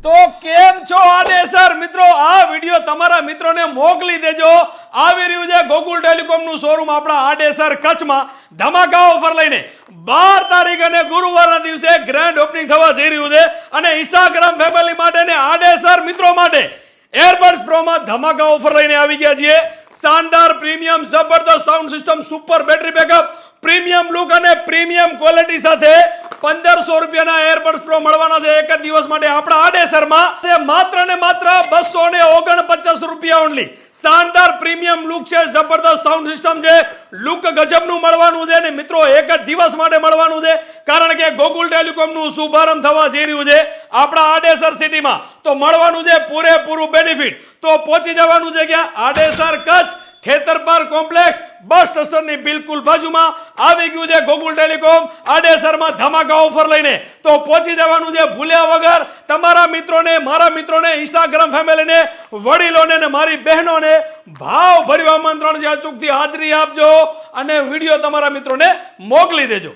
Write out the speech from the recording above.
તો કેમ છો આદેસર મિત્રો, આ વિડિયો તમારા મિત્રોને મોકલી દેજો. આવી રહ્યું છે ગોકુલ ટેલિકોમ નું શોરૂમ આપણા આડેસર કચ્છમાં ધમાકા ઓફર લઈને 12 તારીખ અને ગુરુવારના દિવસે ગ્રેન્ડ ઓપનિંગ થવા જઈ રહ્યું છે. અને ઇન્સ્ટાગ્રામ ફેમિલી માટે ને આડેસર મિત્રો માટે એરબડ્સ પ્રો માં ધમાકા ઓફર લઈને આવી ગયા છીએ. શાનદાર પ્રીમિયમ જબરદસ્ત sound system, super battery backup, premium look અને પ્રીમિયમ ક્વોલિટી સાથે 1500 રૂપિયાના એરબડ્સ પ્રો મળવાના છે એક જ દિવસ માટે આપણા આડેસરમાં. તે માત્ર ને માત્ર 249 રૂપિયા ઓનલી. શાનદાર પ્રીમિયમ લુક છે, જબરદસ્ત સાઉન્ડ સિસ્ટમ છે, લુક ગજબનું મળવાનું છે ને મિત્રો એક જ દિવસ માટે મળવાનું છે. કારણ કે ગોકુલ ટેલિકોમ નું શુભારંભ થવા જઈ રહ્યું છે આપણા આડેસર સિટીમાં. તો મળવાનું છે પૂરેપૂરું બેનિફિટ. તો પહોંચી જવાનું છે ક્યાં? આડેસર કચ્છ ખેતરપાર કોમ્પ્લેક્સ બસ સ્ટેશનની બિલકુલ બાજુમાં આવી ગયું છે ગોકુલ ટેલિકોમ આડેસરમાં ધમાકા ઓફર લઈને. તો પહોંચી જવાનું છે ભૂલ્યા વગર. તમારા મિત્રોને, મારા મિત્રોને, ઇન્સ્ટાગ્રામ ફેમિલીને, વડીલોને ને મારી બહેનોને ભાવ ભર્યું આમંત્રણ છે. અચૂકથી હાજરી આપજો અને વિડીયો તમારા મિત્રોને મોકલી દેજો.